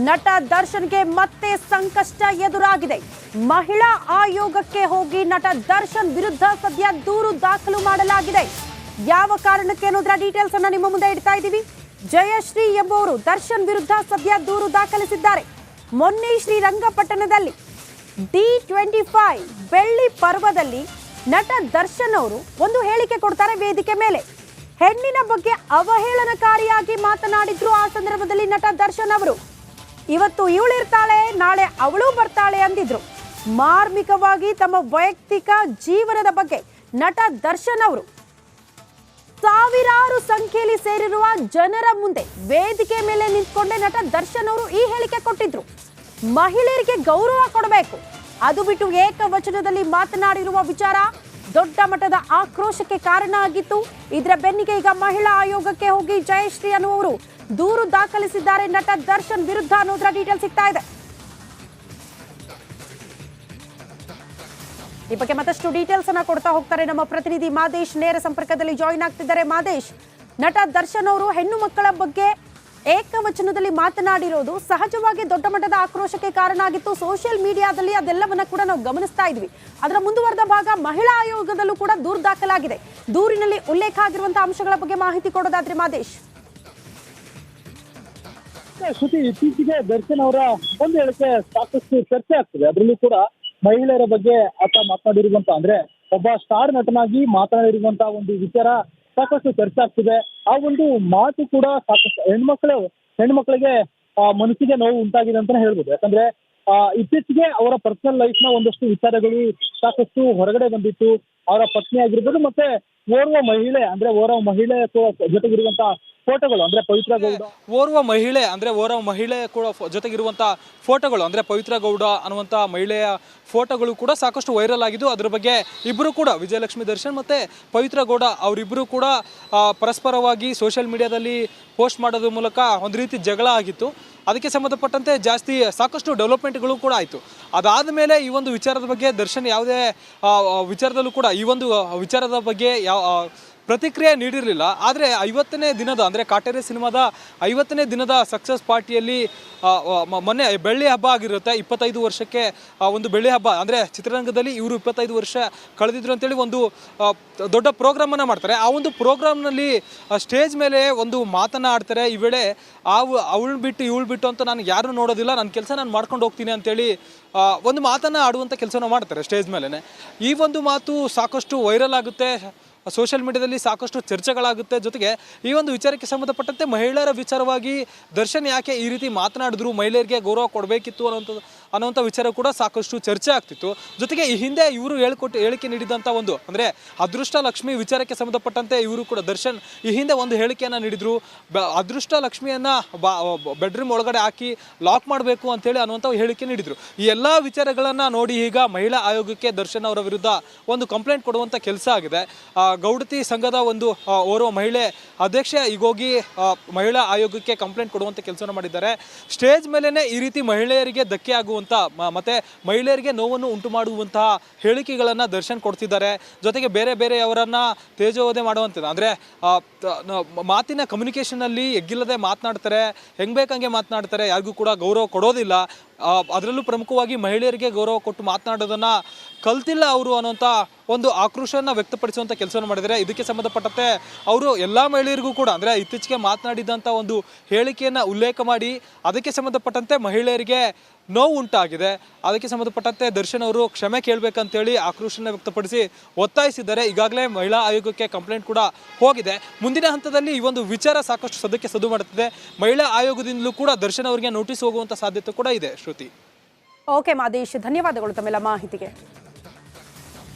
ನಟ ದರ್ಶನ್ಗೆ ಮತ್ತೆ ಸಂಕಷ್ಟ ಎದುರಾಗಿದೆ. ಮಹಿಳಾ ಆಯೋಗಕ್ಕೆ ಹೋಗಿ ನಟ ದರ್ಶನ್ ವಿರುದ್ಧ ಸದ್ಯ ದೂರು ದಾಖಲು ಮಾಡಲಾಗಿದೆ. ಯಾವ ಕಾರಣಕ್ಕೆ ಅನ್ನೋದರ ಡೀಟೇಲ್ಸ್ ಅನ್ನು ನಿಮ್ಮ ಮುಂದೆ ಇಡ್ತಾ ಇದ್ದೀವಿ. ಜಯಶ್ರೀ ಎಂಬುವರು ದರ್ಶನ್ ವಿರುದ್ಧ ಸದ್ಯ ದೂರು ದಾಖಲಿಸಿದ್ದಾರೆ. ಮೊನ್ನೆ ಶ್ರೀರಂಗಪಟ್ಟಣದಲ್ಲಿ D25 ಬೆಳ್ಳಿ ಪರ್ವದಲ್ಲಿ ನಟ ದರ್ಶನ್ ಅವರು ಒಂದು ಹೇಳಿಕೆ ಕೊಡ್ತಾರೆ. ವೇದಿಕೆ ಮೇಲೆ ಹೆಣ್ಣಿನ ಬಗ್ಗೆ ಅವಹೇಳನಕಾರಿಯಾಗಿ ಮಾತನಾಡಿದ್ರು. ಆ ಸಂದರ್ಭದಲ್ಲಿ ನಟ ದರ್ಶನ್ ಅವರು ಇವತ್ತು ಇವಳಿರ್ತಾಳೆ, ನಾಳೆ ಅವಳು ಬರ್ತಾಳೆ ಅಂದಿದ್ರು. ಮಾರ್ಮಿಕವಾಗಿ ತಮ್ಮ ವೈಯಕ್ತಿಕ ಜೀವನದ ಬಗ್ಗೆ ನಟ ದರ್ಶನ್ ಅವರು ಸಾವಿರಾರು ಸಂಖ್ಯೆಯಲ್ಲಿ ಸೇರಿರುವ ಜನರ ಮುಂದೆ ವೇದಿಕೆ ಮೇಲೆ ನಿಂತ್ಕೊಂಡೆ ನಟ ದರ್ಶನ್ ಅವರು ಈ ಹೇಳಿಕೆ ಕೊಟ್ಟಿದ್ರು. ಮಹಿಳೆಯರಿಗೆ ಗೌರವ ಕೊಡಬೇಕು, ಅದು ಬಿಟ್ಟು ಏಕವಚನದಲ್ಲಿ ಮಾತನಾಡಿರುವ ವಿಚಾರ ದೊಡ್ಡ ಮಟ್ಟದ ಆಕ್ರೋಶಕ್ಕೆ ಕಾರಣ ಆಗಿತ್ತು. ಇದರ ಬೆನ್ನಿಗೆ ಈಗ ಮಹಿಳಾ ಆಯೋಗಕ್ಕೆ ಹೋಗಿ ಜಯಶ್ರೀ ಅನ್ನುವರು ದೂರು ದಾಖಲಿಸಿದ್ದಾರೆ ನಟ ದರ್ಶನ್ ವಿರುದ್ಧ ಅನ್ನೋದರ ಡೀಟೇಲ್ ಸಿಗ್ತಾ ಇದೆ. ಈ ಬಗ್ಗೆ ಮತ್ತಷ್ಟು ಡೀಟೇಲ್ಸ್ ಅನ್ನ ಕೊಡ್ತಾ ಹೋಗ್ತಾರೆ ನಮ್ಮ ಪ್ರತಿನಿಧಿ ಮಾದೇಶ್. ನೇರ ಸಂಪರ್ಕದಲ್ಲಿ ಜಾಯಿನ್ ಆಗ್ತಿದ್ದಾರೆ. ಮಾದೇಶ್, ನಟ ದರ್ಶನ್ ಅವರು ಹೆಣ್ಣು ಮಕ್ಕಳ ಬಗ್ಗೆ ಏಕವಚನದಲ್ಲಿ ಮಾತನಾಡಿರೋದು ಸಹಜವಾಗಿ ದೊಡ್ಡ ಮಟ್ಟದ ಆಕ್ರೋಶಕ್ಕೆ ಕಾರಣ ಆಗಿತ್ತು. ಸೋಷಿಯಲ್ ಮೀಡಿಯಾದಲ್ಲಿ ಅದೆಲ್ಲವನ್ನ ಕೂಡ ನಾವು ಗಮನಿಸ್ತಾ ಇದ್ವಿ. ಅದರ ಮುಂದುವರೆದ ಭಾಗ ಮಹಿಳಾ ಆಯೋಗದಲ್ಲೂ ಕೂಡ ದೂರು ದಾಖಲಾಗಿದೆ. ದೂರಿನಲ್ಲಿ ಉಲ್ಲೇಖ ಆಗಿರುವಂತಹ ಅಂಶಗಳ ಬಗ್ಗೆ ಮಾಹಿತಿ ಕೊಡೋದಾದ್ರೆ ಮಾದೇಶ್. ಶ್ರುತಿ, ಇತ್ತೀಚೆಗೆ ದರ್ಶನ್ ಅವರ ಒಂದು ಹೇಳಿಕೆ ಸಾಕಷ್ಟು ಚರ್ಚೆ ಆಗ್ತದೆ. ಅದರಲ್ಲೂ ಕೂಡ ಮಹಿಳೆಯರ ಬಗ್ಗೆ ಆತ ಮಾತನಾಡಿರುವಂತ, ಅಂದ್ರೆ ಒಬ್ಬ ಸ್ಟಾರ್ ನಟನಾಗಿ ಮಾತನಾಡಿರುವಂತಹ ಒಂದು ವಿಚಾರ ಸಾಕಷ್ಟು ಚರ್ಚೆ ಆಗ್ತಿದೆ. ಆ ಒಂದು ಮಾತು ಕೂಡ ಸಾಕಷ್ಟು ಹೆಣ್ಮಕ್ಳಿಗೆ ಮನಸ್ಸಿಗೆ ನೋವು ಉಂಟಾಗಿದೆ ಅಂತಾನೆ ಹೇಳ್ಬೋದು. ಯಾಕಂದ್ರೆ ಇತ್ತೀಚೆಗೆ ಅವರ ಪರ್ಸನಲ್ ಲೈಫ್ ನ ಒಂದಷ್ಟು ವಿಚಾರಗಳು ಸಾಕಷ್ಟು ಹೊರಗಡೆ ಬಂದಿತ್ತು. ಅವರ ಪತ್ನಿ ಆಗಿರ್ಬೋದು, ಮತ್ತೆ ಓರ್ವ ಮಹಿಳೆ ಜೊತೆಗಿರುವಂತಹ ಫೋಟೋಗಳು, ಅಂದ್ರೆ ಪವಿತ್ರ ಗೌಡ, ಓರ್ವ ಮಹಿಳೆ ಕೂಡ ಜೊತೆಗಿರುವಂತ ಫೋಟೋಗಳು, ಅಂದ್ರೆ ಪವಿತ್ರ ಗೌಡ ಅನ್ನುವಂತ ಮಹಿಳೆಯ ಫೋಟೋಗಳು ಕೂಡ ಸಾಕಷ್ಟು ವೈರಲ್ ಆಗಿದ್ದು. ಅದ್ರ ಬಗ್ಗೆ ಇಬ್ಬರು ಕೂಡ, ವಿಜಯಲಕ್ಷ್ಮಿ ದರ್ಶನ್ ಮತ್ತೆ ಪವಿತ್ರ ಗೌಡ ಅವರಿಬ್ಬರು ಕೂಡ ಪರಸ್ಪರವಾಗಿ ಸೋಷಿಯಲ್ ಮೀಡಿಯಾದಲ್ಲಿ ಪೋಸ್ಟ್ ಮಾಡೋದ್ರ ಮೂಲಕ ಒಂದು ರೀತಿ ಜಗಳ ಆಗಿತ್ತು. ಅದಕ್ಕೆ ಸಂಬಂಧಪಟ್ಟಂತೆ ಸಾಕಷ್ಟು ಡೆವಲಪ್ಮೆಂಟ್ಗಳು ಕೂಡ ಆಯಿತು. ಅದಾದ ಮೇಲೆ ಈ ಒಂದು ವಿಚಾರದ ಬಗ್ಗೆ ದರ್ಶನ್ ಯಾವುದೇ ವಿಚಾರದಲ್ಲೂ ಕೂಡ ಈ ಒಂದು ವಿಚಾರದ ಬಗ್ಗೆ ಪ್ರತಿಕ್ರಿಯೆ ನೀಡಿರಲಿಲ್ಲ. ಆದರೆ 50ನೇ ದಿನದ, ಅಂದರೆ ಕಾಟೇರಿ ಸಿನಿಮಾದ 50ನೇ ದಿನದ ಸಕ್ಸಸ್ ಪಾರ್ಟಿಯಲ್ಲಿ ಮೊನ್ನೆ ಬೆಳ್ಳಿ ಹಬ್ಬ ಆಗಿರುತ್ತೆ. 25 ವರ್ಷಕ್ಕೆ ಒಂದು ಬೆಳ್ಳಿ ಹಬ್ಬ, ಅಂದರೆ ಚಿತ್ರರಂಗದಲ್ಲಿ ಇವರು 25 ವರ್ಷ ಕಳೆದಿದ್ರು ಅಂತೇಳಿ ಒಂದು ದೊಡ್ಡ ಪ್ರೋಗ್ರಾಮನ್ನು ಮಾಡ್ತಾರೆ. ಆ ಒಂದು ಪ್ರೋಗ್ರಾಮ್ನಲ್ಲಿ ಸ್ಟೇಜ್ ಮೇಲೆ ಒಂದು ಮಾತನ್ನು ಆಡ್ತಾರೆ. ಈ ವೇಳೆ ಅವಳು ಬಿಟ್ಟು ಇವಳು ಬಿಟ್ಟು ಅಂತ ನಾನು ಯಾರೂ ನೋಡೋದಿಲ್ಲ, ನನ್ನ ಕೆಲಸ ನಾನು ಮಾಡ್ಕೊಂಡು ಹೋಗ್ತೀನಿ ಅಂತೇಳಿ ಒಂದು ಮಾತನ್ನು ಆಡುವಂಥ ಕೆಲಸನ ಮಾಡ್ತಾರೆ ಸ್ಟೇಜ್ ಮೇಲೇ. ಈ ಒಂದು ಮಾತು ಸಾಕಷ್ಟು ವೈರಲ್ ಆಗುತ್ತೆ, ಸೋಷಿಯಲ್ ಮೀಡಿಯಾದಲ್ಲಿ ಸಾಕಷ್ಟು ಚರ್ಚೆಗಳಾಗುತ್ತೆ. ಜೊತೆಗೆ ಈ ಒಂದು ವಿಚಾರಕ್ಕೆ ಸಂಬಂಧಪಟ್ಟಂತೆ ಮಹಿಳೆಯರ ವಿಚಾರವಾಗಿ ದರ್ಶನ್ ಯಾಕೆ ಈ ರೀತಿ ಮಾತನಾಡಿದ್ರು, ಮಹಿಳೆಯರಿಗೆ ಗೌರವ ಕೊಡಬೇಕಿತ್ತು ಅನ್ನೋಂಥ ವಿಚಾರ ಕೂಡ ಸಾಕಷ್ಟು ಚರ್ಚೆ ಆಗ್ತಿತ್ತು. ಜೊತೆಗೆ ಈ ಹಿಂದೆ ಇವರು ಹೇಳಿಕೆ ನೀಡಿದಂಥ ಒಂದು, ಅಂದರೆ ಅದೃಷ್ಟ ಲಕ್ಷ್ಮಿ ವಿಚಾರಕ್ಕೆ ಸಂಬಂಧಪಟ್ಟಂತೆ ಇವರು ಕೂಡ ದರ್ಶನ್ ಈ ಹಿಂದೆ ಒಂದು ಹೇಳಿಕೆಯನ್ನು ನೀಡಿದ್ರು. ಅದೃಷ್ಟ ಲಕ್ಷ್ಮಿಯನ್ನು ಬೆಡ್ರೂಮ್ ಒಳಗಡೆ ಹಾಕಿ ಲಾಕ್ ಮಾಡಬೇಕು ಅಂತೇಳಿ ಅನ್ನುವಂಥ ಹೇಳಿಕೆ ನೀಡಿದ್ರು. ಈ ಎಲ್ಲ ವಿಚಾರಗಳನ್ನು ನೋಡಿ ಈಗ ಮಹಿಳಾ ಆಯೋಗಕ್ಕೆ ದರ್ಶನ್ ಅವರ ವಿರುದ್ಧ ಒಂದು ಕಂಪ್ಲೇಂಟ್ ಕೊಡುವಂಥ ಕೆಲಸ ಆಗಿದೆ. ಗೌಡತಿ ಸಂಘದ ಒಂದು ಓರ್ವ ಮಹಿಳೆ ಅಧ್ಯಕ್ಷೆ ಈಗೋಗಿ ಮಹಿಳಾ ಆಯೋಗಕ್ಕೆ ಕಂಪ್ಲೇಂಟ್ ಕೊಡುವಂಥ ಕೆಲಸವನ್ನು ಮಾಡಿದ್ದಾರೆ. ಸ್ಟೇಜ್ ಮೇಲೇ ಈ ರೀತಿ ಮಹಿಳೆಯರಿಗೆ ಧಕ್ಕೆ ಆಗುವಂಥ ಮತ್ತೆ ಮಹಿಳೆಯರಿಗೆ ನೋವನ್ನು ಉಂಟು ಮಾಡುವಂತಹ ಹೇಳಿಕೆಗಳನ್ನು ದರ್ಶನ್ ಕೊಡ್ತಿದ್ದಾರೆ. ಜೊತೆಗೆ ಬೇರೆಯವರನ್ನ ತೇಜೋವಧೆ ಮಾಡುವಂಥದ್ದು, ಅಂದರೆ ಮಾತಿನ ಕಮ್ಯುನಿಕೇಷನಲ್ಲಿ ಎಗ್ಗಿಲ್ಲದೆ ಮಾತನಾಡ್ತಾರೆ, ಹೆಂಗೆ ಬೇಕಂಗೆ ಮಾತನಾಡ್ತಾರೆ, ಯಾರಿಗೂ ಕೂಡ ಗೌರವ ಕೊಡೋದಿಲ್ಲ. ಅದರಲ್ಲೂ ಪ್ರಮುಖವಾಗಿ ಮಹಿಳೆಯರಿಗೆ ಗೌರವ ಕೊಟ್ಟು ಮಾತನಾಡೋದನ್ನು ಕಲ್ತಿಲ್ಲ ಅವರು ಅನ್ನೋಂಥ ಒಂದು ಆಕ್ರೋಶವನ್ನು ವ್ಯಕ್ತಪಡಿಸುವಂಥ ಕೆಲಸವನ್ನು ಮಾಡಿದ್ದಾರೆ. ಇದಕ್ಕೆ ಸಂಬಂಧಪಟ್ಟಂತೆ ಅವರು ಎಲ್ಲ ಮಹಿಳೆಯರಿಗೂ ಕೂಡ, ಅಂದರೆ ಇತ್ತೀಚೆಗೆ ಮಾತನಾಡಿದಂಥ ಒಂದು ಹೇಳಿಕೆಯನ್ನು ಉಲ್ಲೇಖ ಮಾಡಿ ಅದಕ್ಕೆ ಸಂಬಂಧಪಟ್ಟಂತೆ ಮಹಿಳೆಯರಿಗೆ ನೋವು ಉಂಟಾಗಿದೆ, ಅದಕ್ಕೆ ಸಂಬಂಧಪಟ್ಟಂತೆ ದರ್ಶನ್ ಅವರು ಕ್ಷಮೆ ಕೇಳಬೇಕಂತೇಳಿ ಆಕ್ರೋಶನ ವ್ಯಕ್ತಪಡಿಸಿ ಒತ್ತಾಯಿಸಿದ್ದಾರೆ. ಈಗಾಗಲೇ ಮಹಿಳಾ ಆಯೋಗಕ್ಕೆ ಕಂಪ್ಲೇಂಟ್ ಕೂಡ ಹೋಗಿದೆ. ಮುಂದಿನ ಹಂತದಲ್ಲಿ ಈ ಒಂದು ವಿಚಾರ ಸಾಕಷ್ಟು ಸದ್ಯಕ್ಕೆ ಸದ್ದು ಮಾಡುತ್ತಿದೆ. ಮಹಿಳಾ ಆಯೋಗದಿಂದಲೂ ಕೂಡ ದರ್ಶನ್ ಅವರಿಗೆ ನೋಟಿಸ್ ಹೋಗುವಂಥ ಸಾಧ್ಯತೆ ಕೂಡ ಇದೆ. ಶ್ರುತಿ. ಓಕೆ ಮಾದೇಶ್, ಧನ್ಯವಾದಗಳು ತಮ್ಮೆಲ್ಲ ಮಾಹಿತಿಗೆ.